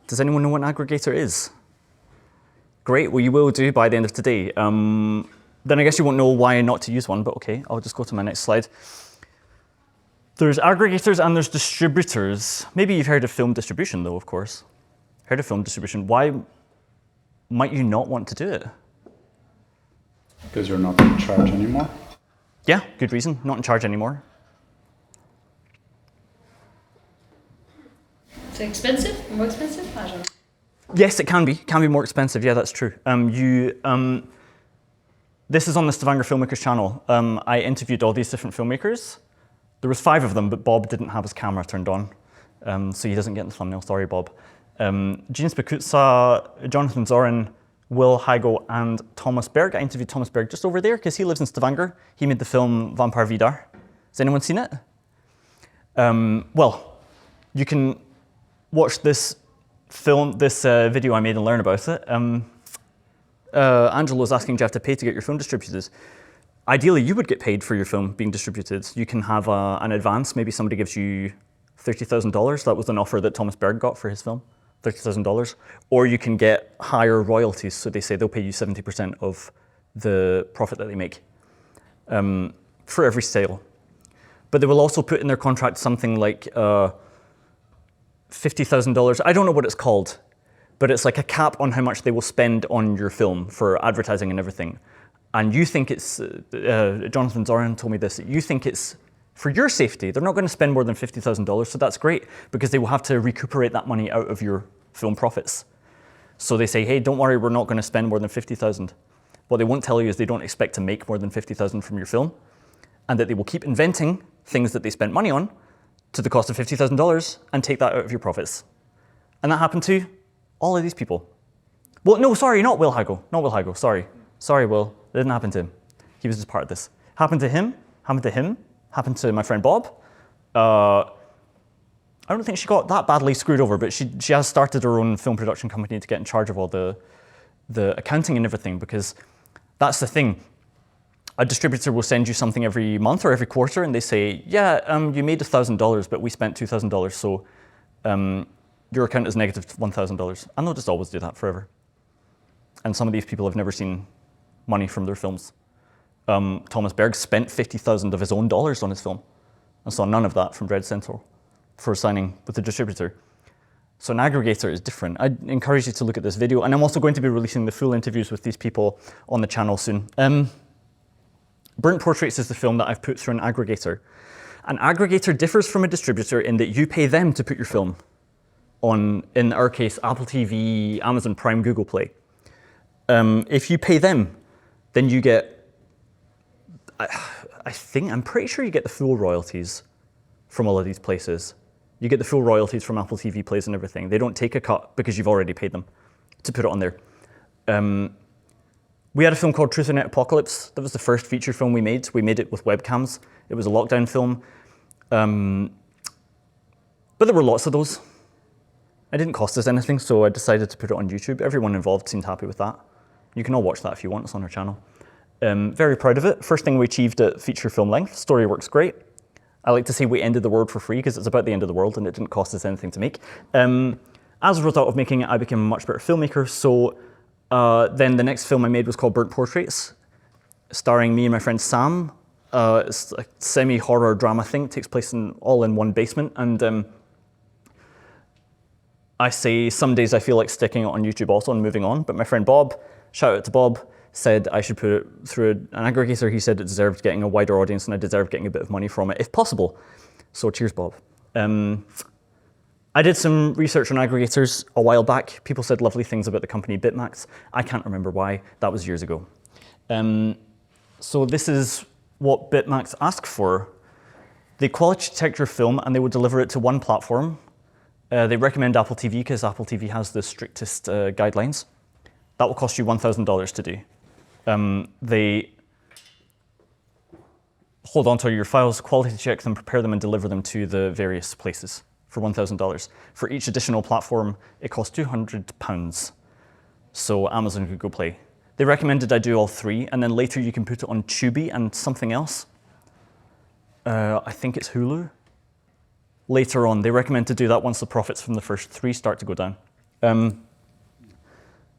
Does anyone know what an aggregator is? Great, well you will do by the end of today. Then I guess you won't know why not to use one, but okay, I'll just go to my next slide. There's aggregators and there's distributors. Maybe you've heard of film distribution though, of course. Heard of film distribution. Why might you not want to do it? Because you're not in charge anymore? Yeah, good reason, not in charge anymore. Is it expensive? More expensive? I don't know. Yes, it can be more expensive, yeah, that's true. This is on the Stavanger Filmmakers channel. I interviewed all these different filmmakers. There was 5 of them, but Bob didn't have his camera turned on, so he doesn't get in the thumbnail, sorry Bob. Jean Spikutsa, Jonathan Zorin, Will Heigl, and Thomas Berg. I interviewed Thomas Berg just over there, because he lives in Stavanger. He made the film Vampire Vidar. Has anyone seen it? Well, you can watch this video I made and learn about it. Angelo was asking, do you have to pay to get your film distributed? Ideally, you would get paid for your film being distributed. You can have an advance. Maybe somebody gives you $30,000. That was an offer that Thomas Berg got for his film, $30,000. Or you can get higher royalties. So they say they'll pay you 70% of the profit that they make for every sale. But they will also put in their contract something like $50,000. I don't know what it's called, but it's like a cap on how much they will spend on your film for advertising and everything. And you think it's, Jonathan Zorin told me this, you think it's for your safety. They're not going to spend more than $50,000, so that's great, because they will have to recuperate that money out of your film profits. So they say, hey, don't worry, we're not going to spend more than $50,000. What they won't tell you is they don't expect to make more than $50,000 from your film, and that they will keep inventing things that they spent money on to the cost of $50,000 and take that out of your profits. And that happened to all of these people. Well, no, sorry, not Will Heigl. Not Will Heigl, sorry. Sorry, Will. It didn't happen to him. He was just part of this. Happened to him, happened to my friend Bob. I don't think she got that badly screwed over, but she has started her own film production company to get in charge of all the accounting and everything, because that's the thing. A distributor will send you something every month or every quarter, and they say, yeah, you made $1,000, but we spent $2,000, so your account is negative $1,000. And they'll just always do that forever. And some of these people have never seen money from their films. Thomas Berg spent $50,000 of his own dollars on his film, and saw none of that from Dread Central for signing with the distributor. So an aggregator is different. I encourage you to look at this video, and I'm also going to be releasing the full interviews with these people on the channel soon. Burnt Portraits is the film that I've put through an aggregator. An aggregator differs from a distributor in that you pay them to put your film on, in our case, Apple TV, Amazon Prime, Google Play. If you pay them, then you get, I'm pretty sure you get the full royalties from all of these places. You get the full royalties from Apple TV Plays and everything. They don't take a cut because you've already paid them to put it on there. We had a film called Truth or Net Apocalypse. That was the first feature film we made. We made it with webcams. It was a lockdown film. But there were lots of those. It didn't cost us anything, so I decided to put it on YouTube. Everyone involved seemed happy with that. You can all watch that if you want, it's on our channel. Very proud of it. First thing we achieved at feature film length. Story works great. I like to say we ended the world for free because it's about the end of the world and it didn't cost us anything to make. As a result of making it, I became a much better filmmaker. So then the next film I made was called Burnt Portraits, starring me and my friend Sam. It's a semi-horror drama thing. It takes place all in one basement. And I say some days I feel like sticking it on YouTube also and moving on. But my friend Bob, shout out to Bob, said I should put it through an aggregator. He said it deserved getting a wider audience and I deserved getting a bit of money from it if possible. So cheers, Bob. I did some research on aggregators a while back. People said lovely things about the company Bitmax. I can't remember why. That was years ago. So this is what Bitmax asked for. They quality check your film and they would deliver it to one platform. They recommend Apple TV because Apple TV has the strictest guidelines. That will cost you $1,000 to do. They hold on to your files, quality check them, prepare them, and deliver them to the various places for $1,000. For each additional platform, it costs £200. So Amazon, Google Play. They recommended I do all 3, and then later you can put it on Tubi and something else. I think it's Hulu. Later on, they recommend to do that once the profits from the first 3 start to go down.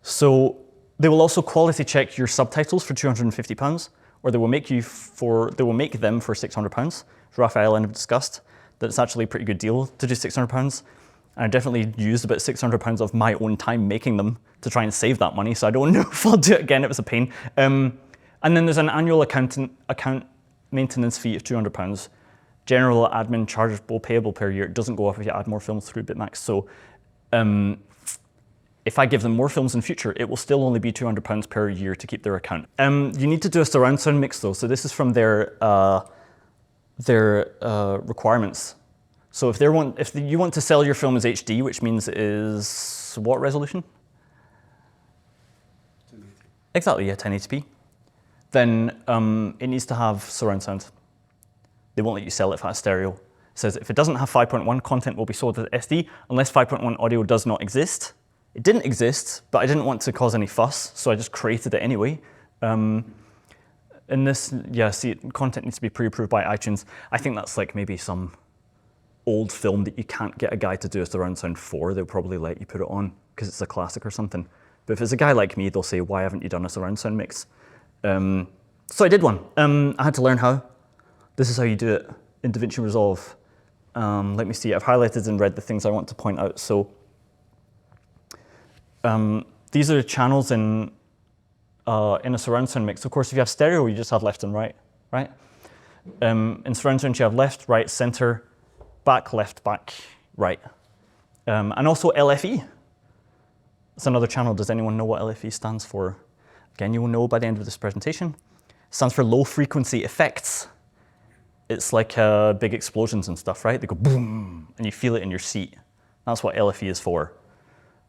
So they will also quality check your subtitles for £250, or they will make them for £600. Raphael and I have discussed that it's actually a pretty good deal to do £600. And I definitely used about £600 of my own time making them to try and save that money. So I don't know if I'll do it again. It was a pain. And then there's an annual account maintenance fee of £200. General admin chargeable payable per year. It doesn't go up if you add more films through Bitmax. So if I give them more films in future, it will still only be £200 per year to keep their account. You need to do a surround sound mix though. So this is from their requirements. So if you want to sell your film as HD, which means it is what resolution? 1080. Exactly, yeah, 1080p. Then it needs to have surround sound. They won't let you sell it if it has stereo. It says if it doesn't have 5.1, content will be sold as SD unless 5.1 audio does not exist. It didn't exist, but I didn't want to cause any fuss, so I just created it anyway. In this, yeah, see, content needs to be pre-approved by iTunes. I think that's like maybe some old film that you can't get a guy to do a surround sound for. They'll probably let you put it on because it's a classic or something. But if it's a guy like me, they'll say, why haven't you done a surround sound mix? So I did one. I had to learn how. This is how you do it in DaVinci Resolve. Let me see, I've highlighted in red the things I want to point out. So these are the channels in a surround sound mix. Of course, if you have stereo, you just have left and right, right? In surround sound, you have left, right, center, back, left, back, right. And also LFE. It's another channel. Does anyone know what LFE stands for? Again, you will know by the end of this presentation. It stands for low frequency effects. It's like big explosions and stuff, right? They go boom, and you feel it in your seat. That's what LFE is for.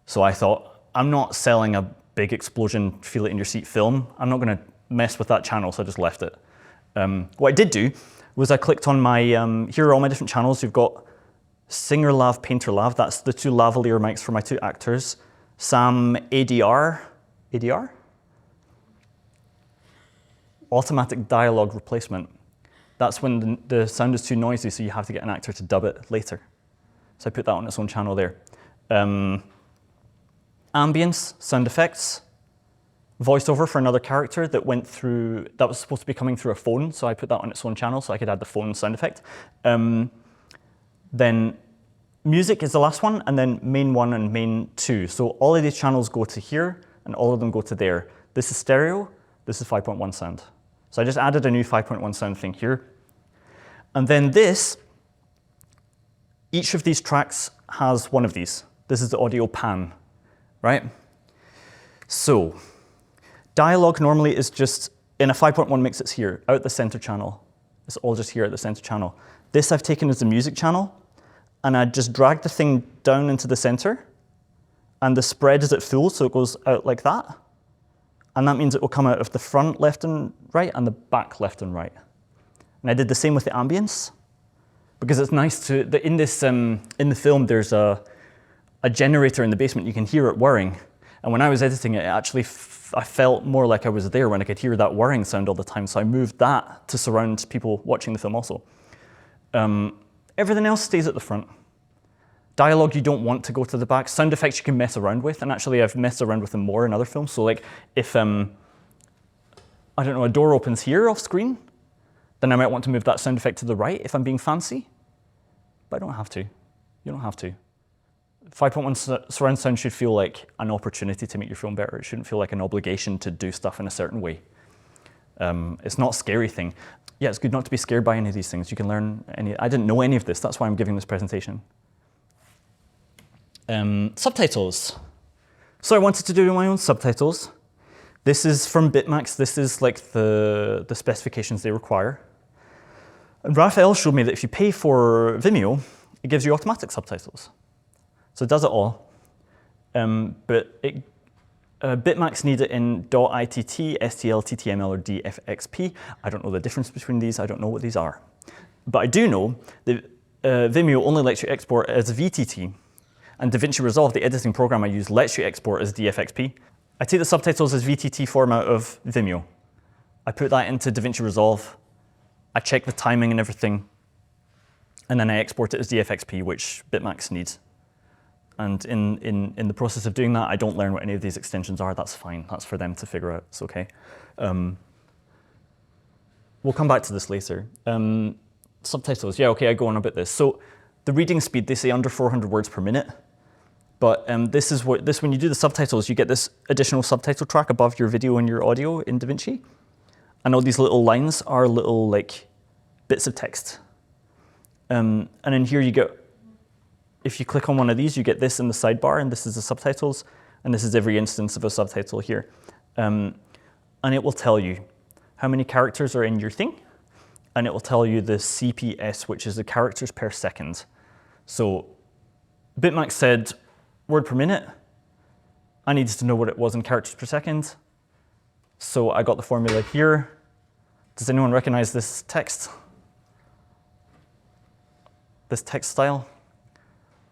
So I thought, I'm not selling a big explosion, feel it in your seat film. I'm not going to mess with that channel, so I just left it. What I did do was I clicked on my, here are all my different channels. You've got Singer Lav, Painter Lav. That's the two lavalier mics for my two actors. Sam ADR, ADR? Automatic dialogue replacement. That's when the sound is too noisy, so you have to get an actor to dub it later. So I put that on its own channel there. Ambience, sound effects, voiceover for another character that went through, that was supposed to be coming through a phone, so I put that on its own channel so I could add the phone sound effect. Then music is the last one, and then main 1 and main 2. So all of these channels go to here, and all of them go to there. This is stereo, this is 5.1 sound. So I just added a new 5.1 sound thing here. And then this, each of these tracks has one of these. This is the audio pan, right? So dialogue normally is just, in a 5.1 mix, it's here, out the center channel. It's all just here at the center channel. This I've taken as the music channel, and I just dragged the thing down into the center, and the spread is at full, so it goes out like that. And that means it will come out of the front left and right and the back left and right. And I did the same with the ambience, because it's nice to, in the film, there's a generator in the basement. You can hear it whirring. And when I was editing it, actually, I felt more like I was there when I could hear that whirring sound all the time. So I moved that to surround people watching the film also. Everything else stays at the front. Dialogue you don't want to go to the back. Sound effects you can mess around with, and actually I've messed around with them more in other films. So like if, I don't know, a door opens here off screen, then I might want to move that sound effect to the right if I'm being fancy, but I don't have to. You don't have to. 5.1 surround sound should feel like an opportunity to make your film better. It shouldn't feel like an obligation to do stuff in a certain way. It's not a scary thing. Yeah, it's good not to be scared by any of these things. You can learn any, I didn't know any of this. That's why I'm giving this presentation. Subtitles. So I wanted to do my own subtitles. This is from Bitmax. This is like the specifications they require. And Raphael showed me that if you pay for Vimeo, it gives you automatic subtitles. So it does it all. But Bitmax need it in .itt, STL, TTML, or DFXP. I don't know the difference between these. I don't know what these are. But I do know that Vimeo only lets you export as VTT. And DaVinci Resolve, the editing program I use, lets you export as DFXP. I take the subtitles as VTT format of Vimeo. I put that into DaVinci Resolve. I check the timing and everything. And then I export it as DFXP, which Bitmax needs. And in the process of doing that, I don't learn what any of these extensions are. That's fine. That's for them to figure out. It's okay. We'll come back to this later. Subtitles. Yeah, okay, I go on about this. So the reading speed, they say under 400 words per minute. But when you do the subtitles, you get this additional subtitle track above your video and your audio in DaVinci. And all these little lines are little like bits of text. And in here you get, if you click on one of these, you get this in the sidebar, and this is the subtitles, and this is every instance of a subtitle here. And it will tell you how many characters are in your thing, and it will tell you the CPS, which is the characters per second. So Bitmax said word per minute. I needed to know what it was in characters per second. So I got the formula here. Does anyone recognize this text? This text style?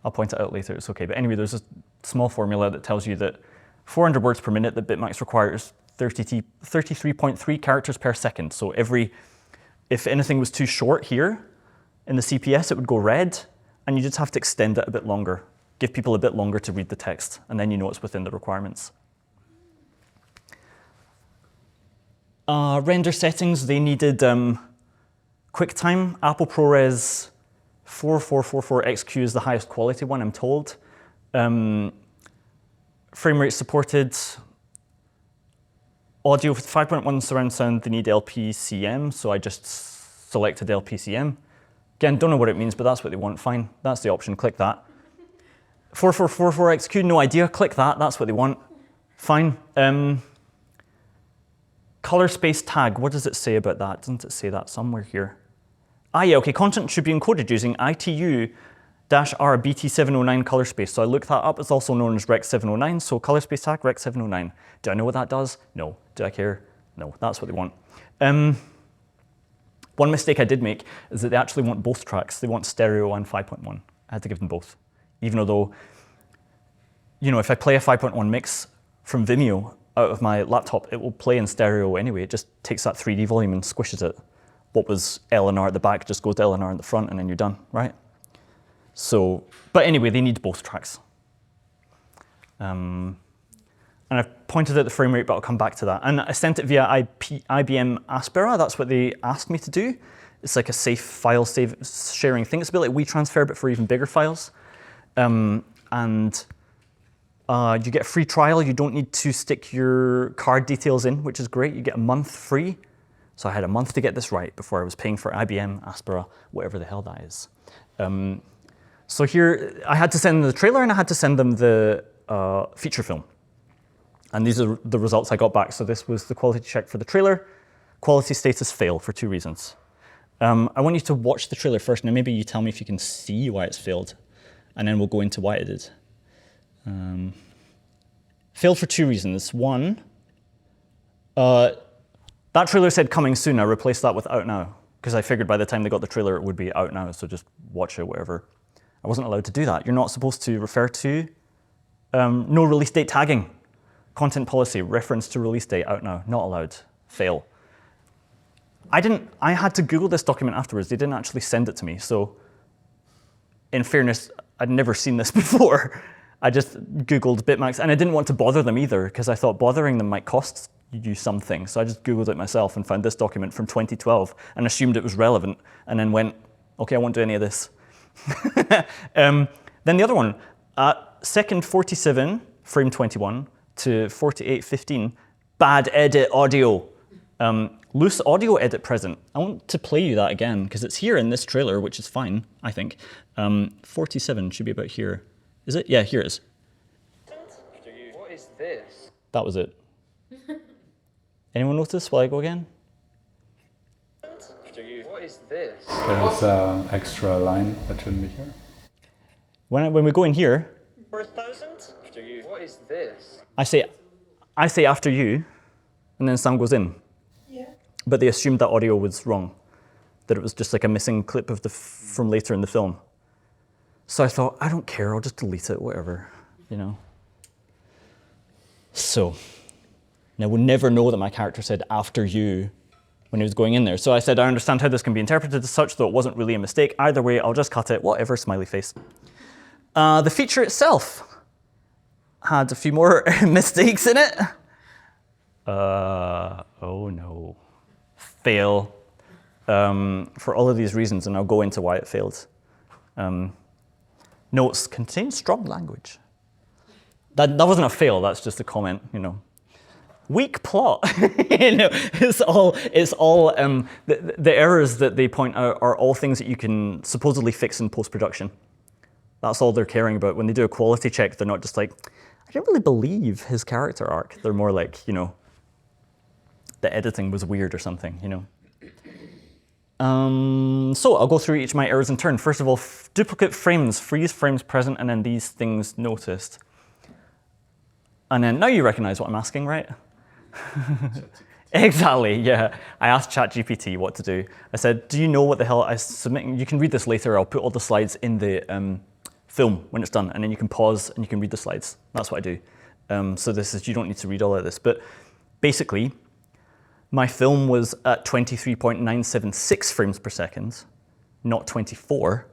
I'll point it out later, it's okay. But anyway, there's a small formula that tells you that 400 words per minute that Bitmax requires 33.3 characters per second. So if anything was too short here in the CPS, it would go red, and you just have to extend it a bit longer, give people a bit longer to read the text, and then you know it's within the requirements. Render settings, they needed QuickTime. Apple ProRes 4444XQ is the highest quality one, I'm told. Frame rate supported. Audio with 5.1 surround sound, they need LPCM, so I just selected LPCM. Again, don't know what it means, but that's what they want, fine. That's the option, click that. 4444XQ, no idea, click that, that's what they want, fine. Color space tag, what does it say about that? Doesn't it say that somewhere here? Ah, yeah, okay, content should be encoded using ITU-RBT709 color space. So I looked that up, it's also known as Rec 709, so color space tag, Rec 709. Do I know what that does? No. Do I care? No, that's what they want. One mistake I did make is that they actually want both tracks. They want stereo and 5.1. I had to give them both. Even though, you know, if I play a 5.1 mix from Vimeo out of my laptop, it will play in stereo anyway. It just takes that 3D volume and squishes it. What was L and R at the back just goes to L and R in the front, and then you're done, right? So, but anyway, they need both tracks. And I've pointed out the frame rate, but I'll come back to that. And I sent it via IBM Aspera. That's what they asked me to do. It's like a safe file sharing thing. It's a bit like WeTransfer, but for even bigger files. You get a free trial. You don't need to stick your card details in, which is great. You get a month free. So I had a month to get this right before I was paying for IBM, Aspera, whatever the hell that is. So here, I had to send them the trailer, and I had to send them the feature film. And these are the results I got back. So this was the quality check for the trailer. Quality status fail for 2 reasons. I want you to watch the trailer first, and then maybe you tell me if you can see why it's failed. And then we'll go into why it did. Failed for 2 reasons. One, that trailer said coming soon. I replaced that with out now, because I figured by the time they got the trailer, it would be out now, so just watch it, whatever. I wasn't allowed to do that. You're not supposed to refer to no release date tagging. Content policy, reference to release date, out now, not allowed, fail. I had to Google this document afterwards. They didn't actually send it to me, so in fairness, I'd never seen this before. I just Googled Bitmax, and I didn't want to bother them either, because I thought bothering them might cost you something. So I just Googled it myself and found this document from 2012 and assumed it was relevant, and then went, okay, I won't do any of this. Then the other one, second 47, frame 21, to 48:15, bad edit audio. Loose audio edit present. I want to play you that again, because it's here in this trailer, which is fine, I think. 47 should be about here. Is it? Yeah, here it is. What is this? That was it. Anyone notice while I go again? What is this? There's an extra line that shouldn't be here. When we go in here, For 1,000? What is this? I say after you, and then Sam goes in. Yeah. But they assumed that audio was wrong, that it was just like a missing clip of from later in the film. So I thought, I don't care, I'll just delete it, whatever, you know. So, now we'll never know that my character said after you when he was going in there. So I said, I understand how this can be interpreted as such, though it wasn't really a mistake. Either way, I'll just cut it, whatever, smiley face. The feature itself had a few more mistakes in it. Oh no. Fail. For all of these reasons, and I'll go into why it failed. Notes contain strong language. That wasn't a fail, that's just a comment, you know. Weak plot. You know, it's all the errors that they point out are all things that you can supposedly fix in post-production. That's all they're caring about. When they do a quality check, they're not just like, I don't really believe his character arc. They're more like, you know, the editing was weird or something, you know. So I'll go through each of my errors in turn. First of all, duplicate frames, freeze frames present, and then these things noticed. And then now you recognize what I'm asking, right? Exactly, yeah. I asked ChatGPT what to do. I said, do you know what the hell I'm submitting? You can read this later. I'll put all the slides in the film when it's done, and then you can pause and you can read the slides. That's what I do. So this is, you don't need to read all of this. But basically, my film was at 23.976 frames per second, not 24.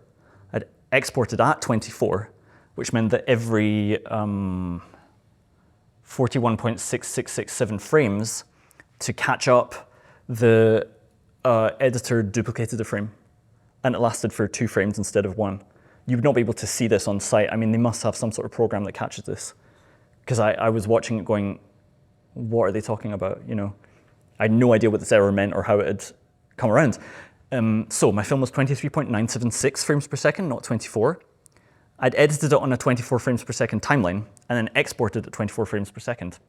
I'd exported at 24, which meant that every 41.6667 frames to catch up, the editor duplicated the frame, and it lasted for 2 frames instead of 1. You would not be able to see this on site. I mean, they must have some sort of program that catches this, because I was watching it going, what are they talking about, you know? I had no idea what this error meant or how it had come around. So my film was 23.976 frames per second, not 24. I'd edited it on a 24 frames per second timeline and then exported at 24 frames per second.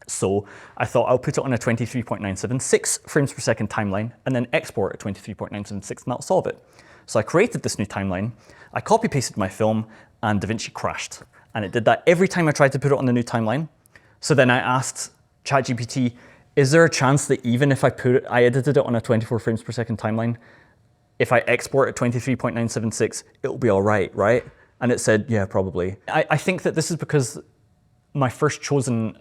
So I thought I'll put it on a 23.976 frames per second timeline and then export at 23.976 and that'll solve it. So I created this new timeline, I copy pasted my film, and DaVinci crashed. And it did that every time I tried to put it on the new timeline. So then I asked ChatGPT, is there a chance that even if I edited it on a 24 frames per second timeline, if I export at 23.976, it'll be all right, right? And it said, yeah, probably. I think that this is because my first chosen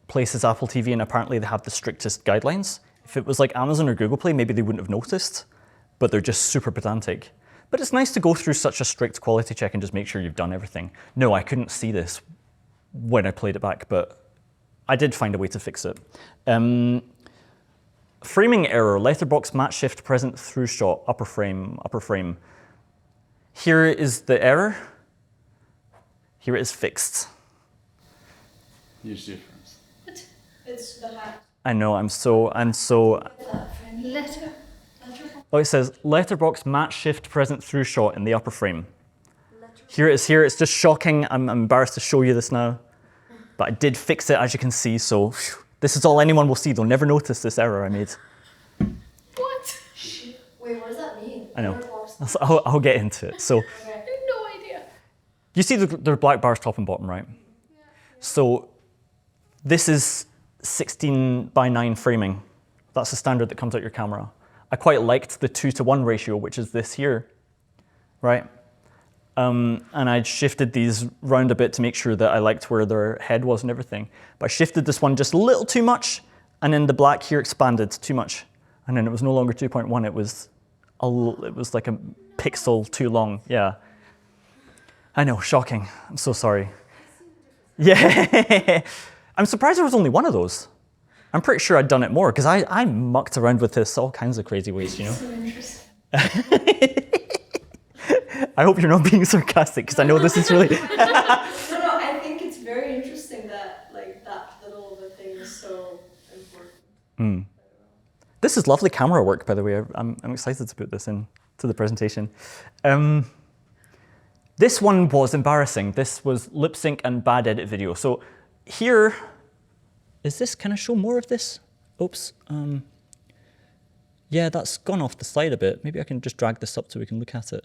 place is Apple TV, and apparently they have the strictest guidelines. If it was like Amazon or Google Play, maybe they wouldn't have noticed, but they're just super pedantic. But it's nice to go through such a strict quality check and just make sure you've done everything. No, I couldn't see this when I played it back, but I did find a way to fix it. Framing error, letterbox match shift present through shot, upper frame. Here is the error. Here it is fixed. Huge difference. What? It's the hat. I know, I'm so. Letter. Oh, it says letterbox match shift present through shot in the upper frame. Here it is here, it's just shocking. I'm embarrassed to show you this now. But I did fix it, as you can see, so phew, this is all anyone will see. They'll never notice this error I made. What? Wait, what does that mean? I know. I'll get into it. So, I have no idea. you see the black bars top and bottom, right? Yeah. So, this is 16:9 framing. That's the standard that comes out your camera. I quite liked the 2:1 ratio, which is this here, right? And I'd shifted these round a bit to make sure that I liked where their head was and everything. But I shifted this one just a little too much, and then the black here expanded too much. And then it was no longer 2.1, it was like a pixel too long, yeah. I know, shocking, I'm so sorry. Yeah, I'm surprised there was only one of those. I'm pretty sure I'd done it more, because I mucked around with this all kinds of crazy ways, you know? So interesting. I hope you're not being sarcastic, because I know this is really... No, I think it's very interesting that like that little of a thing is so important. This is lovely camera work, by the way. I'm excited to put this into the presentation. This one was embarrassing. This was lip sync and bad edit video. So here, can I show more of this? Oops. Yeah, that's gone off the slide a bit. Maybe I can just drag this up so we can look at it.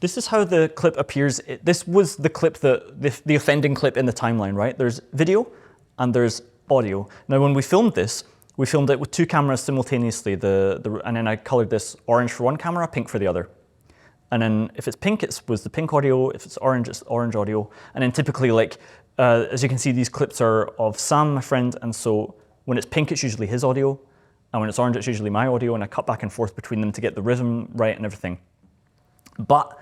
This is how the clip appears. This was the clip, the offending clip in the timeline, right? There's video and there's audio. Now, when we filmed this, we filmed it with 2 cameras simultaneously, and then I colored this orange for one camera, pink for the other. And then if it's pink, it was the pink audio. If it's orange audio. And then typically, like, as you can see, these clips are of Sam, my friend, and so when it's pink, it's usually his audio, and when it's orange, it's usually my audio, and I cut back and forth between them to get the rhythm right and everything. But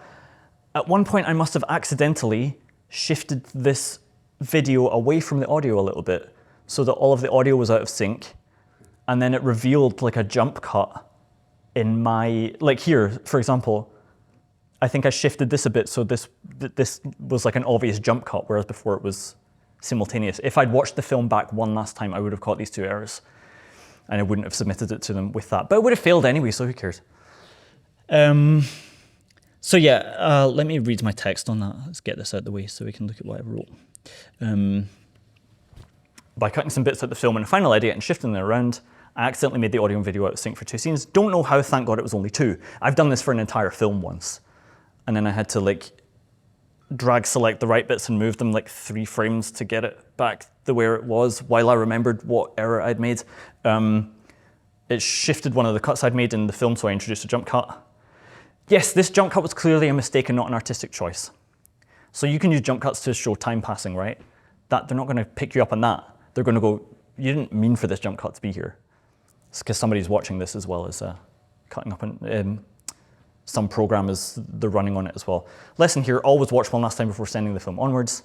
at one point I must have accidentally shifted this video away from the audio a little bit so that all of the audio was out of sync, and then it revealed like a jump cut in my, like here, for example, I think I shifted this a bit so this was like an obvious jump cut, whereas before it was simultaneous. If I'd watched the film back one last time, I would have caught these two errors, and I wouldn't have submitted it to them with that. But it would have failed anyway, so who cares? So yeah, let me read my text on that. Let's get this out of the way so we can look at what I wrote. By cutting some bits out of the film in a final edit and shifting them around, I accidentally made the audio and video out of sync for 2 scenes. Don't know how, thank God it was only 2. I've done this for an entire film once. And then I had to like drag select the right bits and move them like 3 frames to get it back the way it was while I remembered what error I'd made. It shifted one of the cuts I'd made in the film, so I introduced a jump cut. Yes, this jump cut was clearly a mistake and not an artistic choice. So you can use jump cuts to show time passing, right? They're not going to pick you up on that. They're going to go, you didn't mean for this jump cut to be here. It's because somebody's watching this as well as cutting up some program as they're running on it as well. Lesson here, always watch one last time before sending the film onwards.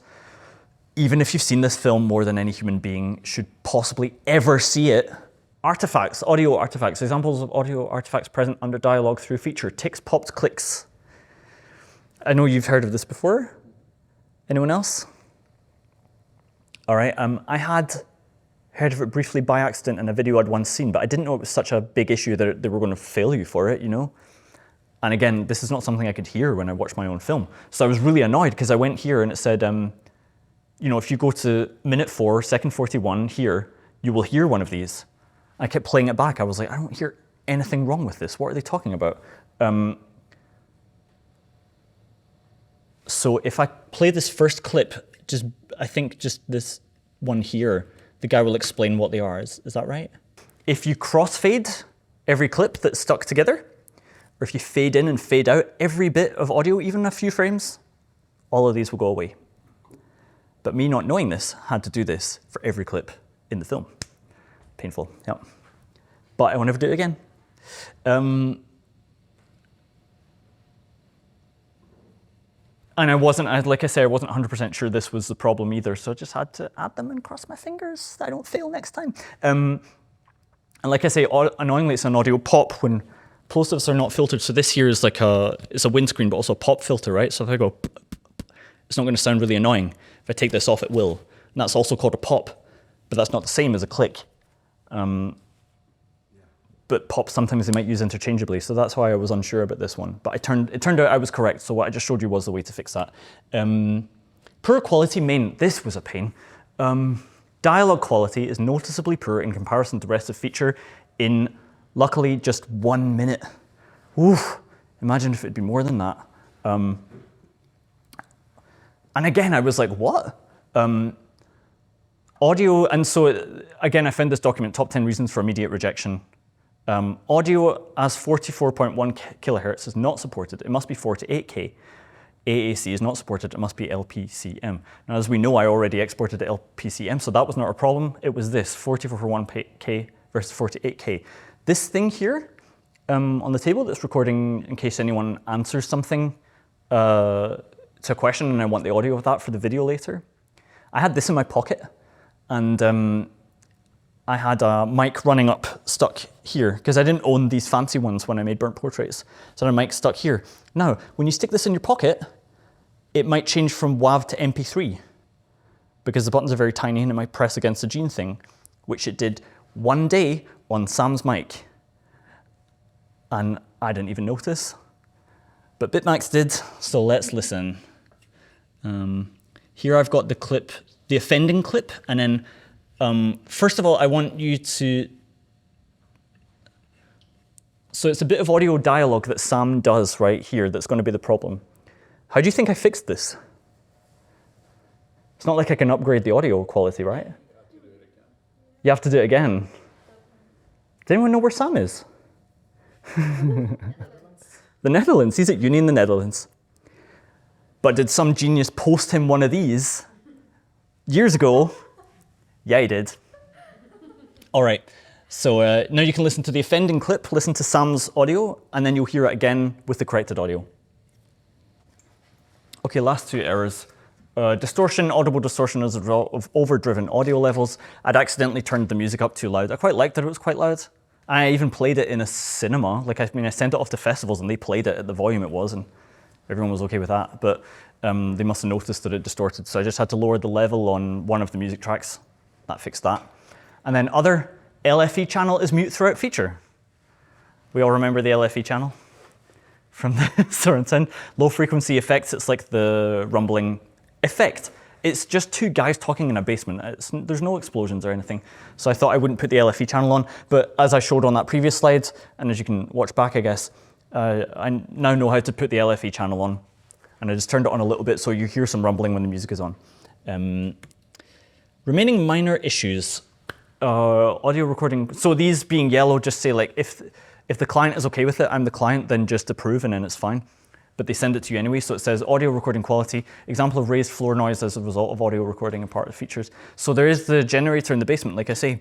Even if you've seen this film more than any human being should possibly ever see it. Artifacts, audio artifacts. Examples of audio artifacts present under dialogue through feature. Ticks, pops, clicks. I know you've heard of this before. Anyone else? All right, I had heard of it briefly by accident in a video I'd once seen, but I didn't know it was such a big issue that they were going to fail you for it, you know? And again, this is not something I could hear when I watched my own film. So I was really annoyed because I went here and it said, you know, if you go to minute 4, second 41 here, you will hear one of these. I kept playing it back. I was like, I don't hear anything wrong with this. What are they talking about? So if I play this first clip, I think just this one here, the guy will explain what they are. Is that right? If you crossfade every clip that's stuck together, or if you fade in and fade out every bit of audio, even a few frames, all of these will go away. But me not knowing this had to do this for every clip in the film. Painful, yeah. But I will never do it again. And like I say, I wasn't 100% sure this was the problem either, so I just had to add them and cross my fingers that I don't fail next time. And like I say, annoyingly, it's an audio pop when plosives are not filtered. So this here is like it's a windscreen, but also a pop filter, right? So if I go, it's not going to sound really annoying. If I take this off, it will. And that's also called a pop, but that's not the same as a click. But pop sometimes they might use interchangeably, so that's why I was unsure about this one. But it turned out I was correct, so what I just showed you was the way to fix that. Poor quality main, this was a pain. Dialogue quality is noticeably poor in comparison to the rest of feature in, luckily, just 1 minute. Oof, imagine if it'd be more than that. And again, I was like, what? Audio, and so again, I found this document, top 10 reasons for immediate rejection. Audio as 44.1 kilohertz is not supported. It must be 4 to 8K. AAC is not supported. It must be LPCM. Now, as we know, I already exported to LPCM, so that was not a problem. It was this, 44.1K versus 48K. This thing here on the table that's recording in case anyone answers something to a question and I want the audio of that for the video later. I had this in my pocket, and I had a mic running up stuck here because I didn't own these fancy ones when I made burnt portraits. So I had a mic stuck here. Now, when you stick this in your pocket, it might change from WAV to MP3 because the buttons are very tiny and it might press against the gene thing, which it did one day on Sam's mic. And I didn't even notice, but Bitmax did, so let's listen. Here I've got the clip, the offending clip, and then first of all, I want you to, so it's a bit of audio dialogue that Sam does right here that's going to be the problem. How do you think I fixed this? It's not like I can upgrade the audio quality, right? You have to do it again. Does anyone know where Sam is? The Netherlands. He's at uni in the Netherlands. But did some genius post him one of these years ago? Yeah, he did. All right, so now you can listen to the offending clip, listen to Sam's audio, and then you'll hear it again with the corrected audio. Okay, last two errors. Distortion, audible distortion as a result of overdriven audio levels. I'd accidentally turned the music up too loud. I quite liked that it was quite loud. I even played it in a cinema. Like, I mean, I sent it off to festivals and they played it at the volume it was, and everyone was okay with that. But they must have noticed that it distorted, so I just had to lower the level on one of the music tracks. That fixed that. And then other, LFE channel is mute throughout feature. We all remember the LFE channel from the Soren sound. Low frequency effects, it's like the rumbling effect. It's just two guys talking in a basement. There's no explosions or anything. So I thought I wouldn't put the LFE channel on, but as I showed on that previous slide, and as you can watch back, I guess, I now know how to put the LFE channel on. And I just turned it on a little bit so you hear some rumbling when the music is on. Remaining minor issues. Audio recording. So these being yellow just say like, if the client is okay with it, I'm the client, then just approve and then it's fine. But they send it to you anyway, so it says audio recording quality, example of raised floor noise as a result of audio recording and part of the features. So there is the generator in the basement, like I say.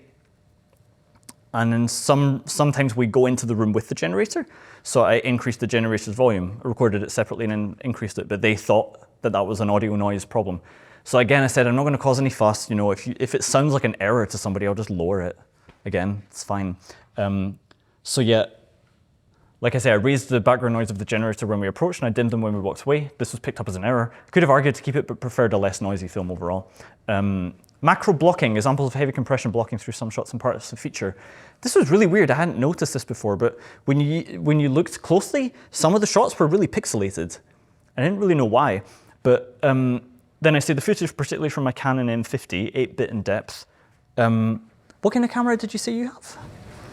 And then sometimes we go into the room with the generator. So I increased the generator's volume, I recorded it separately and then increased it, but they thought that that was an audio noise problem. So again, I said, I'm not gonna cause any fuss. You know, if it sounds like an error to somebody, I'll just lower it. Again, it's fine. So yeah, like I say, I raised the background noise of the generator when we approached and I dimmed them when we walked away. This was picked up as an error. Could have argued to keep it, but preferred a less noisy film overall. Macro blocking, examples of heavy compression blocking through some shots and parts of the feature. This was really weird, I hadn't noticed this before, but when you looked closely, some of the shots were really pixelated. I didn't really know why, but then I see the footage, particularly from my Canon M50, 8-bit in depth. What kind of camera did you say you have?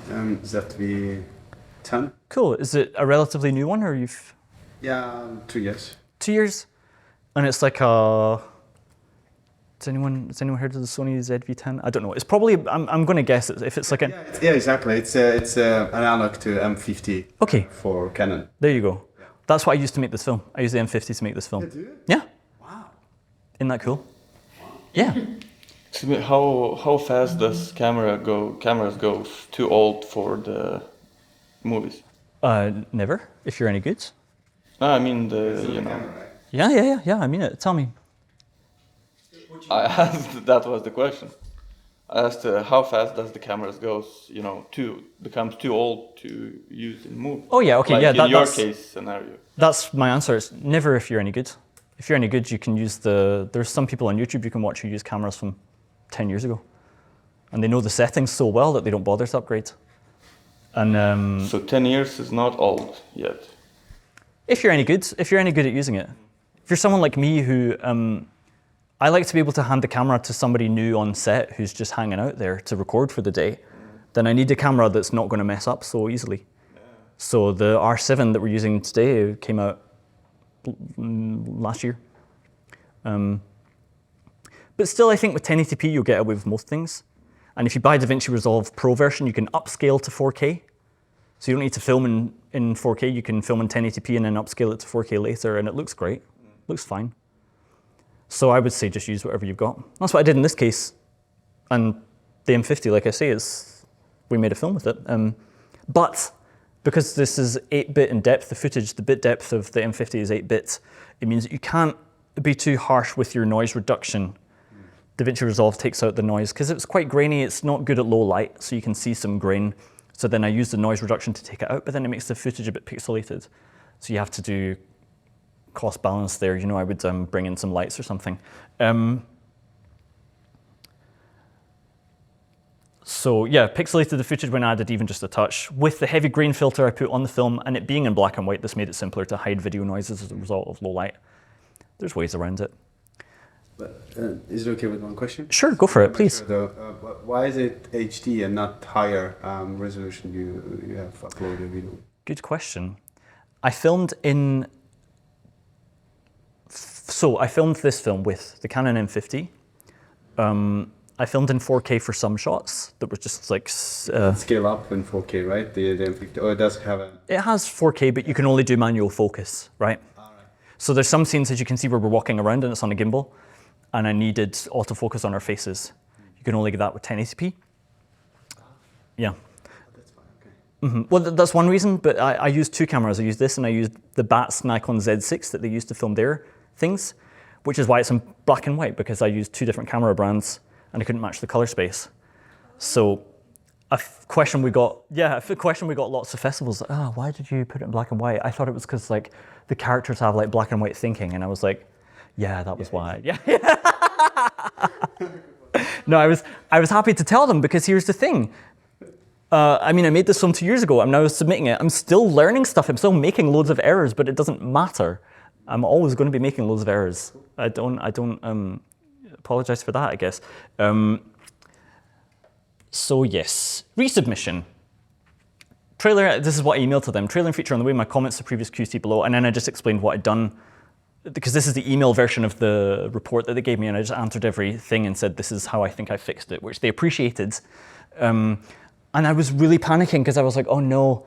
ZV-10. Cool. Is it a relatively new one, or you've? Yeah, 2 years. 2 years, and it's like a. Has anyone heard of the Sony ZV-10? I don't know. It's probably. I'm going to guess if it's like a. Yeah, exactly. It's an analog to M50. Okay. For Canon. There you go. That's what I used to make this film. I used the M50 to make this film. Yeah, do you? Yeah. Wow. Isn't that cool? Yeah. Excuse me, how fast does cameras go too old for the movies? Never. If you're any good. No, I mean you know. Yeah. I mean it. Tell me. I asked, that was the question. I asked how fast does the cameras go, you know, becomes too old to use in movies? Oh yeah, okay, like yeah. in your case scenario. That's my answer. It's never if you're any good. If you're any good, you can use there's some people on YouTube you can watch who use cameras from 10 years ago. And they know the settings so well that they don't bother to upgrade. And so 10 years is not old yet. if you're any good at using it. If you're someone like me who, I like to be able to hand the camera to somebody new on set who's just hanging out there to record for the day, then I need a camera that's not going to mess up so easily. Yeah. So the R7 that we're using today came out last year. But still, I think with 1080p, you'll get away with most things. And if you buy DaVinci Resolve Pro version, you can upscale to 4K. So you don't need to film in 4K, you can film in 1080p and then upscale it to 4K later, and it looks great, looks fine. So I would say just use whatever you've got. That's what I did in this case. And the M50, like I say, we made a film with it. But because this is 8-bit in depth, the footage, the bit depth of the M50 is 8 bits, it means that you can't be too harsh with your noise reduction. DaVinci Resolve takes out the noise because it's quite grainy, it's not good at low light, so you can see some grain. So then I use the noise reduction to take it out, but then it makes the footage a bit pixelated. So you have to do cost balance there. You know, I would bring in some lights or something. So yeah, pixelated the footage when added even just a touch. With the heavy grain filter I put on the film and it being in black and white, this made it simpler to hide video noises as a result of low light. There's ways around it. But is it okay with one question? Sure, go for it, please. Why is it HD and not higher resolution you have uploaded video? Good question. I filmed this film with the Canon M50. I filmed in 4K for some shots that were just like... Scale up in 4K, right? The M50, or it does have a... It has 4K, but you can only do manual focus, right? All right. So there's some scenes, as you can see, where we're walking around and it's on a gimbal, and I needed autofocus on our faces. You can only get that with 1080p. Yeah. That's fine, okay. Well, that's one reason, but I used two cameras. I used this and I used the Bat's Nikon Z6 that they used to film their things, which is why it's in black and white, because I used 2 different camera brands and I couldn't match the color space. So a question we got lots of festivals, why did you put it in black and white? I thought it was because like the characters have like black and white thinking, and I was like, yeah, that was why. Yeah. No, I was happy to tell them, because here's the thing. I mean, I made this film 2 years ago. I'm now submitting it. I'm still learning stuff. I'm still making loads of errors, but it doesn't matter. I'm always going to be making loads of errors. I don't apologize for that, I guess. So yes, resubmission. Trailer, this is what I emailed to them. Trailer and feature on the way, my comments to previous QC below, and then I just explained what I'd done, because this is the email version of the report that they gave me, and I just answered everything and said, this is how I think I fixed it, which they appreciated. And I was really panicking, because I was like, oh no,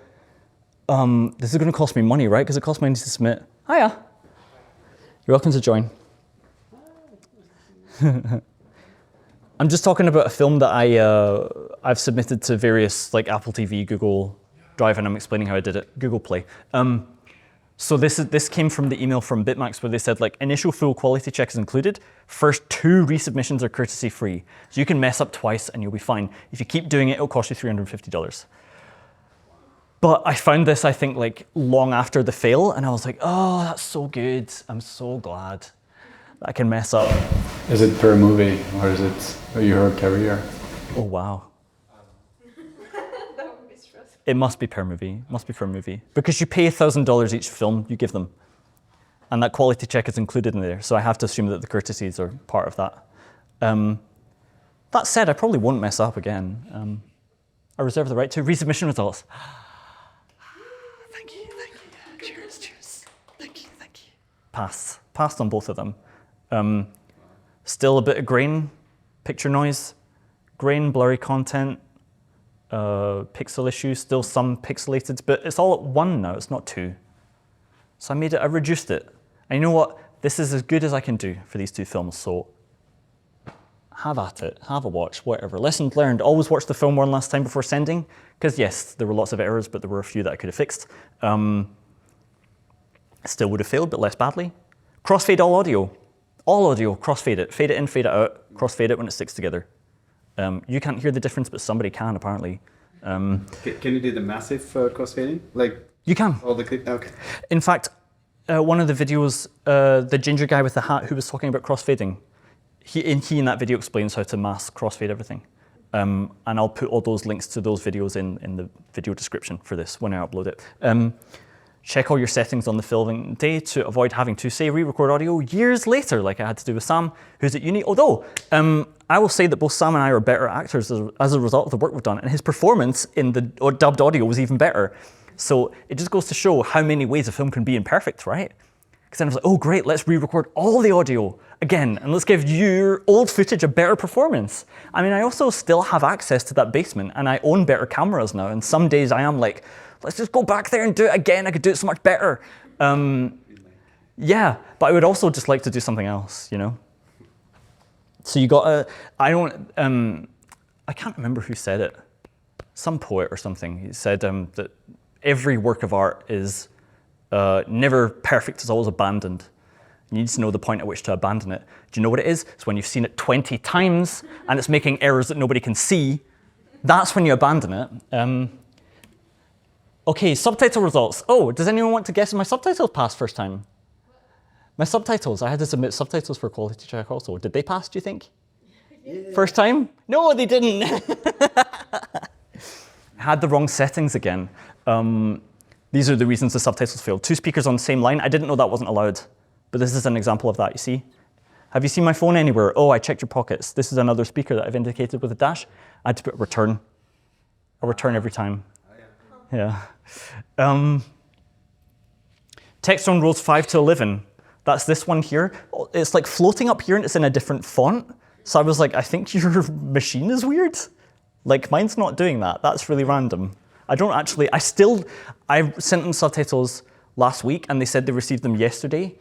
this is going to cost me money, right? Because it costs money to submit. Hiya. You're welcome to join. I'm just talking about a film that I've submitted to various, like Apple TV, Google Drive, and I'm explaining how I did it, Google Play. So this came from the email from Bitmax, where they said, like, initial full quality check is included. First 2 resubmissions are courtesy free. So you can mess up twice and you'll be fine. If you keep doing it, it'll cost you $350. But I found this, I think, like long after the fail, and I was like, oh, that's so good. I'm so glad that I can mess up. Is it per movie, or is it your career? Oh, wow. That would be stressful. It must be per movie. Must be per movie. Because you pay $1,000 each film you give them. And that quality check is included in there. So I have to assume that the courtesies are part of that. That said, I probably won't mess up again. I reserve the right to resubmission results. Thank you. Cheers. Thank you. Passed on both of them. Still a bit of grain, picture noise, grain, blurry content, pixel issues, still some pixelated, but it's all at 1 now, it's not 2. So I reduced it. And you know what? This is as good as I can do for these 2 films, so have at it, have a watch, whatever. Lessons learned, always watch the film one last time before sending, because yes, there were lots of errors, but there were a few that I could have fixed. Still would have failed, but less badly. Crossfade all audio, crossfade it. Fade it in, fade it out, crossfade it when it sticks together. You can't hear the difference, but somebody can, apparently. Can you do the massive crossfading? Like You can. all the clip? Okay. In fact, one of the videos, the ginger guy with the hat who was talking about crossfading, he in that video explains how to mass crossfade everything. And I'll put all those links to those videos in the video description for this when I upload it. Check all your settings on the filming day to avoid having to, say, re-record audio years later, like I had to do with Sam, who's at uni. Although, I will say that both Sam and I are better actors as a result of the work we've done, and his performance in the dubbed audio was even better. So it just goes to show how many ways a film can be imperfect, right? Because then I was like, oh great, let's re-record all the audio again, and let's give your old footage a better performance. I mean, I also still have access to that basement, and I own better cameras now, and some days I am like, let's just go back there and do it again, I could do it so much better. Yeah, but I would also just like to do something else, you know? So you got I can't remember who said it, some poet or something. He said that every work of art is never perfect, it's always abandoned. You need to know the point at which to abandon it. Do you know what it is? It's when you've seen it 20 times and it's making errors that nobody can see. That's when you abandon it. Okay, subtitle results. Oh, does anyone want to guess if my subtitles passed first time? My subtitles, I had to submit subtitles for quality check also. Did they pass, do you think? Yeah. First time? No, they didn't. I had the wrong settings again. These are the reasons the subtitles failed. 2 speakers on the same line. I didn't know that wasn't allowed, but this is an example of that, you see? Have you seen my phone anywhere? Oh, I checked your pockets. This is another speaker that I've indicated with a dash. I had to put return. A return every time. Yeah. Text on rows 5 to 11. That's this one here. It's like floating up here and it's in a different font. So I was like, I think your machine is weird. Like mine's not doing that. That's really random. I sent them subtitles last week and they said they received them yesterday.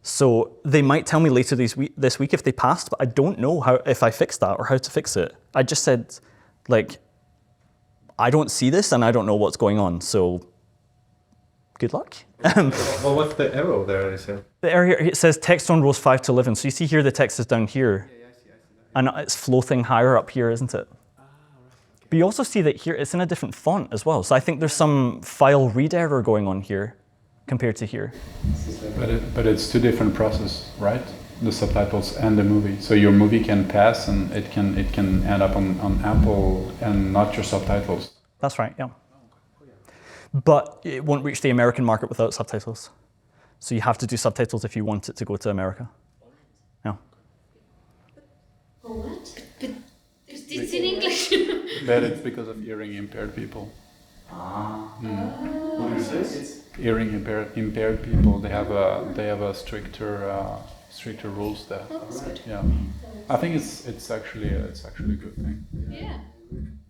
So they might tell me later this week if they passed, but I don't know if I fixed that or how to fix it. I just said, like, I don't see this and I don't know what's going on, so good luck. Well, what's the arrow there? Is it? The area, it says text on rows 5 to 11. So you see here the text is down here. I see. And it's floating higher up here, isn't it? But you also see that here it's in a different font as well. So I think there's some file read error going on here compared to here. But it's two different processes, right? The subtitles and the movie. So your movie can pass and it can end up on Apple and not your subtitles. That's right, yeah. But it won't reach the American market without subtitles. So you have to do subtitles if you want it to go to America. Yeah. Oh, what? But it's in English. But it's because of hearing impaired people. What is this? Hearing impaired people, they have a stricter rules there. Oh, that's good. Yeah, I think it's actually a good thing. Yeah,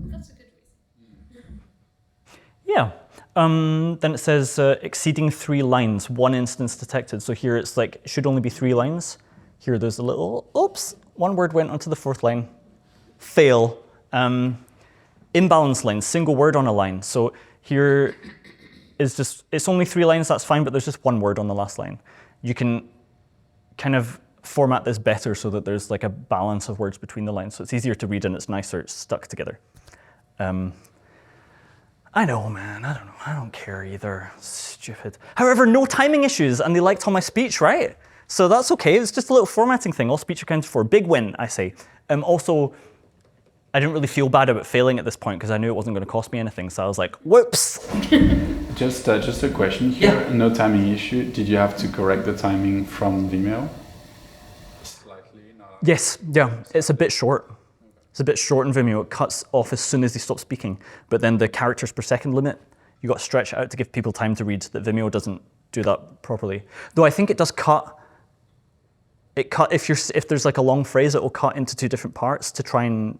that's a good reason. Yeah. Then it says exceeding 3 lines, 1 instance detected. So here it's like, it should only be 3 lines. Here there's a little, oops, 1 word went onto the 4th line. Fail. Imbalance line, single word on a line. So here is just, it's only 3 lines, that's fine, but there's just 1 word on the last line. You can kind of format this better so that there's like a balance of words between the lines. So it's easier to read and it's nicer, it's stuck together. I know, man, I don't know, I don't care either, stupid. However, no timing issues, and they liked all my speech, right? So that's okay, it's just a little formatting thing, all speech accounted for. Big win, I say. Also, I didn't really feel bad about failing at this point because I knew it wasn't going to cost me anything, so I was like, whoops. Just a question here. Yeah. No timing issue. Did you have to correct the timing from Vimeo? Slightly, not. Yes, yeah, it's a bit short. It's a bit short in Vimeo. It cuts off as soon as they stop speaking. But then the characters per second limit, you got to stretch it out to give people time to read. That Vimeo doesn't do that properly. Though I think it does cut. If there's like a long phrase, it will cut into 2 different parts to try and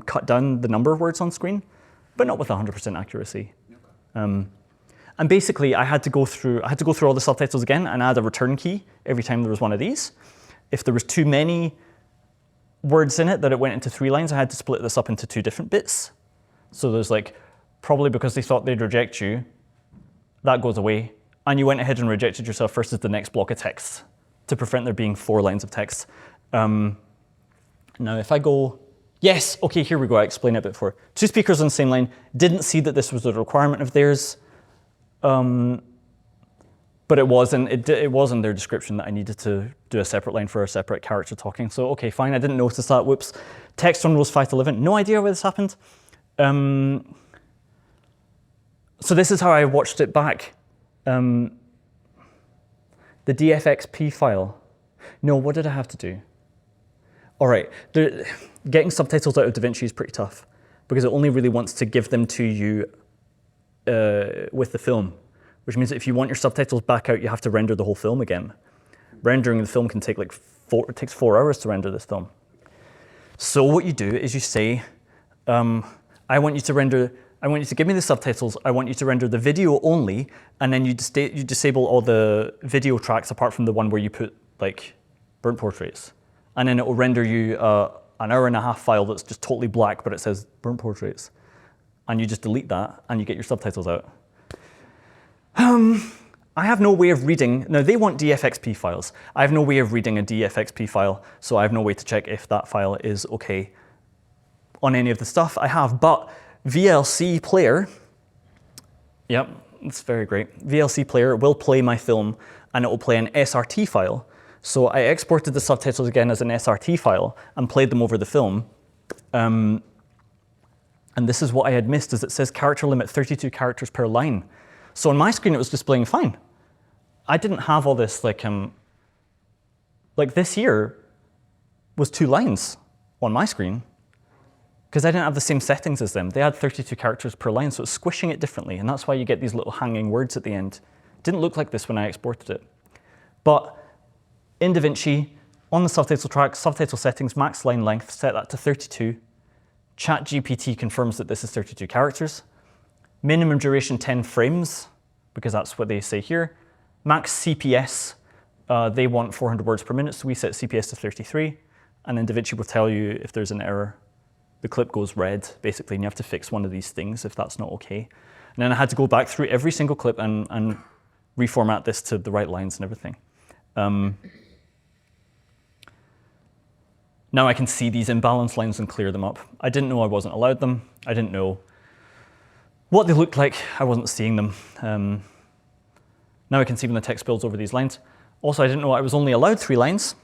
cut down the number of words on screen, but not with 100% accuracy. And basically, I had to go through all the subtitles again and add a return key every time there was one of these. If there was too many words in it that it went into 3 lines, I had to split this up into 2 different bits. So there's like, probably because they thought they'd reject you, that goes away. And you went ahead and rejected yourself first as the next block of text to prevent there being 4 lines of text. Now if I go, yes, okay, here we go, I explained it before. 2 speakers on the same line, didn't see that this was a requirement of theirs, but it was in their description that I needed to do a separate line for a separate character talking. So okay, fine, I didn't notice that, whoops. Text on rows 5 to 11, no idea why this happened. So this is how I watched it back. The DFXP file. No, what did I have to do? All right, getting subtitles out of DaVinci is pretty tough because it only really wants to give them to you with the film, which means that if you want your subtitles back out, you have to render the whole film again. Rendering the film can take like it takes 4 hours to render this film. So what you do is you say, I want you to give me the subtitles, I want you to render the video only, and then you disable all the video tracks apart from the one where you put like burnt portraits. And then it will render you an 1.5-hour file that's just totally black, but it says burnt portraits. And you just delete that, and you get your subtitles out. I have no way of reading, now they want DFXP files. I have no way of reading a DFXP file, so I have no way to check if that file is okay on any of the stuff I have, but VLC Player, yep, it's very great. VLC Player will play my film, and it will play an SRT file. So I exported the subtitles again as an SRT file and played them over the film. And this is what I had missed, is it says character limit 32 characters per line. So on my screen, it was displaying fine. I didn't have all this, like this here was 2 lines on my screen because I didn't have the same settings as them. They had 32 characters per line, so it's squishing it differently. And that's why you get these little hanging words at the end. It didn't look like this when I exported it. But in DaVinci, on the subtitle track, subtitle settings, max line length, set that to 32. ChatGPT confirms that this is 32 characters. Minimum duration 10 frames, because that's what they say here. Max CPS, they want 400 words per minute, so we set CPS to 33. And then DaVinci will tell you if there's an error. The clip goes red, basically, and you have to fix one of these things if that's not okay. And then I had to go back through every single clip and reformat this to the right lines and everything. Now I can see these imbalanced lines and clear them up. I didn't know I wasn't allowed them. I didn't know what they looked like. I wasn't seeing them. Now I can see when the text builds over these lines. Also, I didn't know I was only allowed 3 lines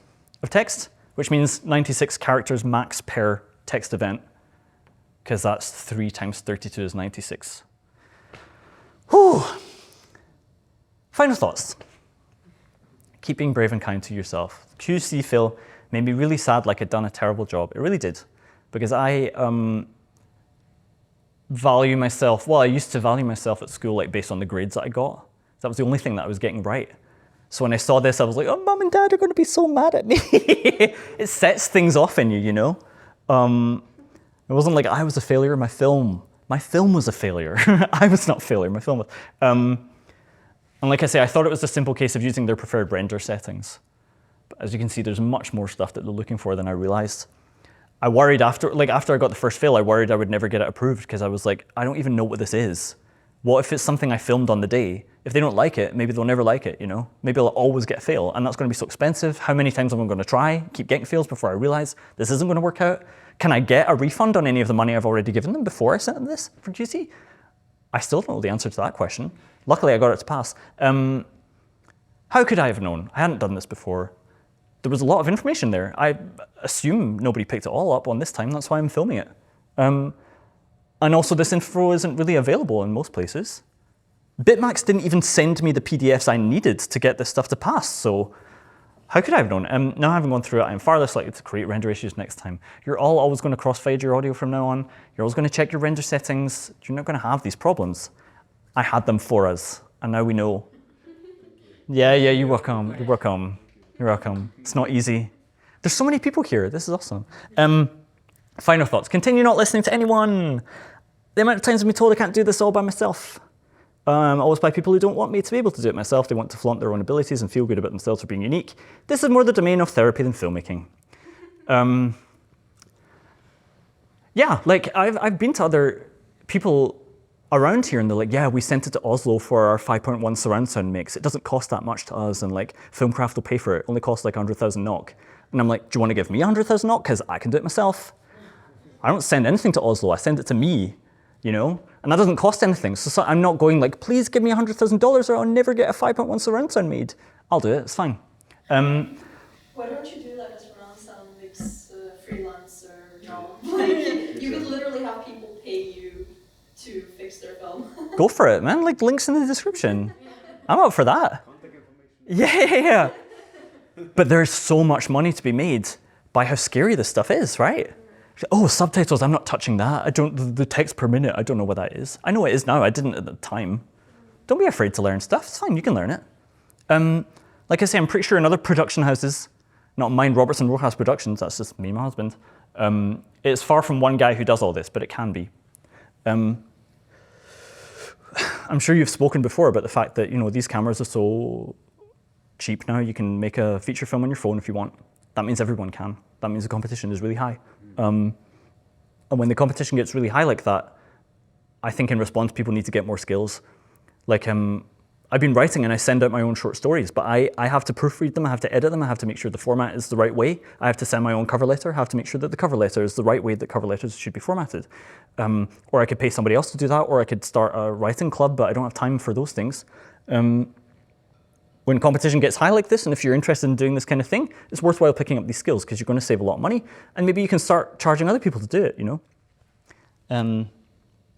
of text, which means 96 characters max per text event, because that's 3 times 32 is 96. Whew. Final thoughts. Keep being brave and kind to yourself. QC Phil made me really sad, like I'd done a terrible job. It really did, because I value myself. Well, I used to value myself at school like based on the grades that I got. That was the only thing that I was getting right. So when I saw this, I was like, oh, Mom and Dad are going to be so mad at me. It sets things off in you, you know? It wasn't like I was a failure. My film was a failure. I was not a failure. My film was. And like I say, I thought it was a simple case of using their preferred render settings. But as you can see, there's much more stuff that they're looking for than I realized. I worried after I got the first fail, I worried I would never get it approved because I was like, I don't even know what this is. What if it's something I filmed on the day? If they don't like it, maybe they'll never like it, you know? Maybe I'll always get a fail, and that's going to be so expensive. How many times am I going to try, keep getting fails before I realize this isn't going to work out? Can I get a refund on any of the money I've already given them before I sent them this for QC? I still don't know the answer to that question. Luckily, I got it to pass. How could I have known? I hadn't done this before. There was a lot of information there. I assume nobody picked it all up on this time. That's why I'm filming it. And also, this info isn't really available in most places. Bitmax didn't even send me the PDFs I needed to get this stuff to pass, so how could I have known? Now having gone through it, I'm far less likely to create render issues next time. You're all always going to crossfade your audio from now on. You're always going to check your render settings. You're not going to have these problems. I had them for us, and now we know. Yeah, you're welcome. You're welcome. You're welcome. It's not easy. There's so many people here. This is awesome. Final thoughts. Continue not listening to anyone. The amount of times I've been told I can't do this all by myself. Always by people who don't want me to be able to do it myself. They want to flaunt their own abilities and feel good about themselves for being unique. This is more the domain of therapy than filmmaking. Yeah, like I've been to other people around here and they're like, yeah, we sent it to Oslo for our 5.1 surround sound mix. It doesn't cost that much to us, and like Filmcraft will pay for it. It only costs like 100,000 NOK. And I'm like, do you want to give me 100,000 NOK? Because I can do it myself. I don't send anything to Oslo. I send it to me, you know? And that doesn't cost anything. So I'm not going like, please give me $100,000 or I'll never get a 5.1 surround sound made. I'll do it, it's fine. Why don't you do like a surround sound mix freelancer job? Like, you could literally have people pay you to fix their film. Go for it, man. Like, links in the description. I'm up for that. Yeah. But there's so much money to be made by how scary this stuff is, right? Oh, subtitles, I'm not touching that. The text per minute, I don't know what that is. I know what it is now, I didn't at the time. Don't be afraid to learn stuff, it's fine, you can learn it. Like I say, I'm pretty sure in other production houses, not mine, Robertson Rojas Productions, that's just me and my husband, it's far from one guy who does all this, but it can be. I'm sure you've spoken before about the fact that, you know, these cameras are so cheap now, you can make a feature film on your phone if you want. That means everyone can. That means the competition is really high. And when the competition gets really high like that, I think in response, people need to get more skills. Like, I've been writing and I send out my own short stories, but I have to proofread them, I have to edit them, I have to make sure the format is the right way. I have to send my own cover letter, I have to make sure that the cover letter is the right way that cover letters should be formatted. Or I could pay somebody else to do that, or I could start a writing club, but I don't have time for those things. When competition gets high like this, and if you're interested in doing this kind of thing, it's worthwhile picking up these skills because you're going to save a lot of money, and maybe you can start charging other people to do it, you know?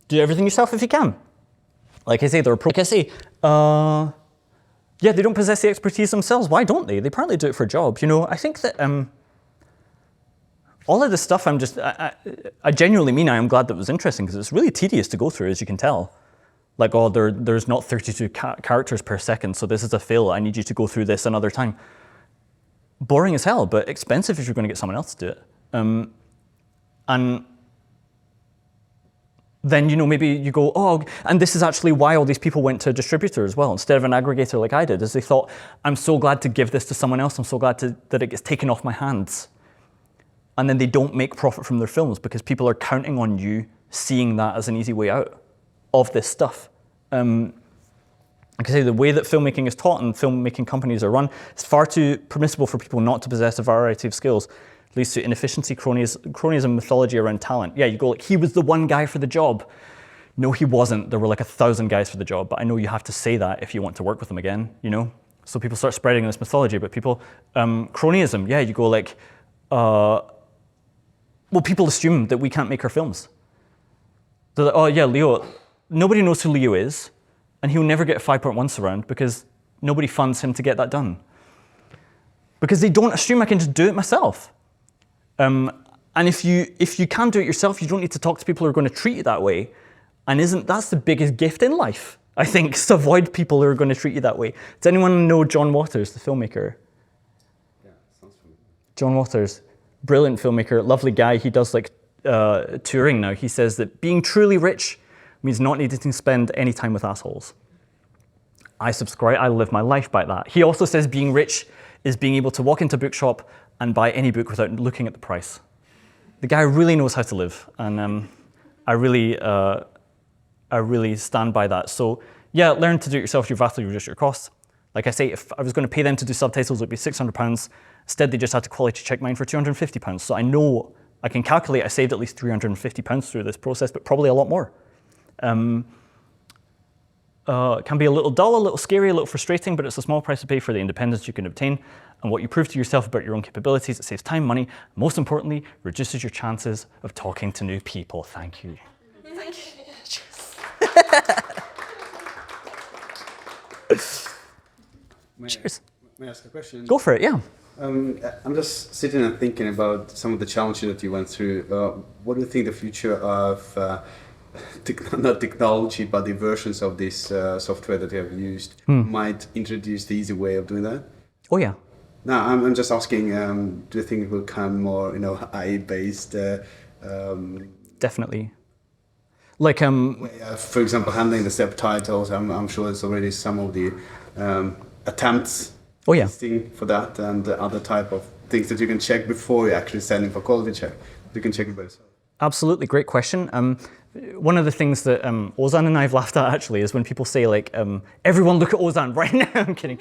Do everything yourself if you can. Like I say, they're pro. Like I say, yeah, they don't possess the expertise themselves. Why don't they? They partly do it for a job, you know? I think that all of this stuff, I genuinely mean I am glad that it was interesting because it's really tedious to go through, as you can tell. Like, oh, there's not 32 characters per second, so this is a fail. I need you to go through this another time. Boring as hell, but expensive if you're going to get someone else to do it. And then, you know, maybe you go, oh, and this is actually why all these people went to a distributor as well, instead of an aggregator like I did, is they thought, I'm so glad to give this to someone else. I'm so glad that it gets taken off my hands. And then they don't make profit from their films because people are counting on you seeing that as an easy way out of this stuff. Like I say, the way that filmmaking is taught and filmmaking companies are run, it's far too permissible for people not to possess a variety of skills. It leads to inefficiency, cronyism, mythology around talent. Yeah, you go like, he was the one guy for the job. No, he wasn't. There were like 1,000 guys for the job, but I know you have to say that if you want to work with them again, you know? So people start spreading this mythology, but people, cronyism, yeah, you go like, well, people assume that we can't make our films. They're like, oh yeah, Leo, nobody knows who Leo is, and he'll never get a 5.1 surround because nobody funds him to get that done. Because they don't assume I can just do it myself. And if you can do it yourself, you don't need to talk to people who are going to treat you that way. And that's the biggest gift in life, I think, is to avoid people who are going to treat you that way. Does anyone know John Waters, the filmmaker? Yeah, sounds familiar. John Waters, brilliant filmmaker, lovely guy. He does like touring now. He says that being truly rich means not needing to spend any time with assholes. I subscribe, I live my life by that. He also says being rich is being able to walk into a bookshop and buy any book without looking at the price. The guy really knows how to live, and I really stand by that. So yeah, learn to do it yourself, you vastly reduce your costs. Like I say, if I was going to pay them to do subtitles, it would be £600. Instead, they just had to quality check mine for £250. So I know, I can calculate I saved at least £350 through this process, but probably a lot more. It can be a little dull, a little scary, a little frustrating, but it's a small price to pay for the independence you can obtain and what you prove to yourself about your own capabilities. It saves time, money, most importantly, reduces your chances of talking to new people. Thank you. Thank you. Cheers. May I ask a question? Go for it, yeah. I'm just sitting and thinking about some of the challenges that you went through. What do you think the future of, not technology, but the versions of this software that you have used might introduce the easy way of doing that? Oh, yeah. No, I'm just asking, do you think it will become more, AI-based? Definitely. Like, for example, handling the subtitles, I'm sure there's already some of the attempts for that and other type of things that you can check before you actually send in for quality check. You can check it by yourself. Absolutely, great question. One of the things that Ozan and I have laughed at actually is when people say like, everyone look at Ozan right now, I'm kidding.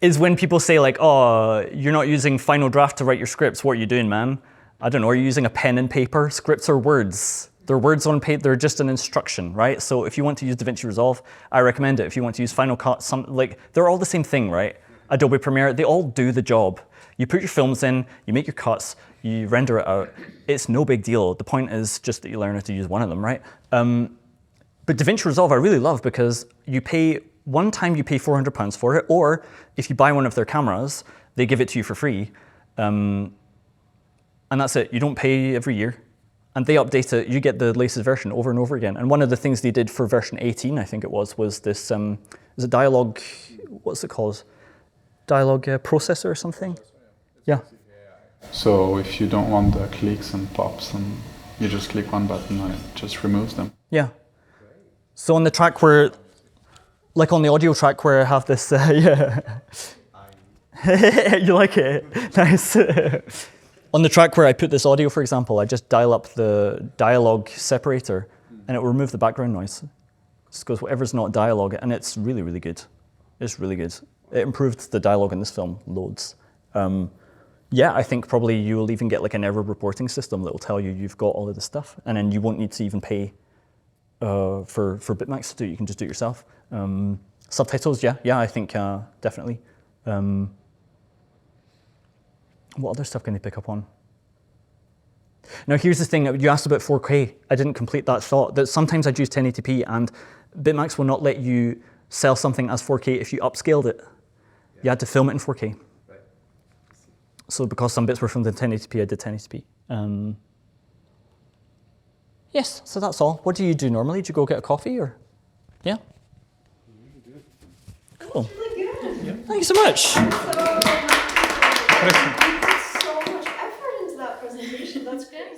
Is when people say like, oh, you're not using Final Draft to write your scripts, what are you doing, man? I don't know, are you using a pen and paper? Scripts are words. They're words on paper, they're just an instruction, right? So if you want to use DaVinci Resolve, I recommend it. If you want to use Final Cut, they're all the same thing, right? Adobe Premiere, they all do the job. You put your films in, you make your cuts, you render it out. It's no big deal. The point is just that you learn how to use one of them, right? But DaVinci Resolve I really love because one time you pay £400 for it, or if you buy one of their cameras, they give it to you for free. And that's it, you don't pay every year. And they update it, you get the latest version over and over again. And one of the things they did for version 18, I think it was this, is it dialogue, what's it called? Dialogue processor or something? Yeah. So if you don't want the clicks and pops, and you just click one button and it just removes them. Yeah. So on the track where, like on the audio track where I have this, yeah. You like it? Nice. On the track where I put this audio, for example, I just dial up the dialogue separator and it will remove the background noise. It just goes whatever's not dialogue, and it's really, really good. It's really good. It improved the dialogue in this film loads. Yeah, I think probably you will even get like an error reporting system that will tell you you've got all of this stuff, and then you won't need to even pay for Bitmax to do it. You can just do it yourself. Subtitles, yeah, I think definitely. What other stuff can they pick up on? Now here's the thing, you asked about 4K. I didn't complete that thought, that sometimes I'd use 1080p and Bitmax will not let you sell something as 4K if you upscaled it. You had to film it in 4K. Right. So because some bits were filmed in 1080p, I did 1080p. Yes, so that's all. What do you do normally? Do you go get a coffee or? Yeah? Cool. Really good. Thank you so much. You put so much effort into that presentation. That's great.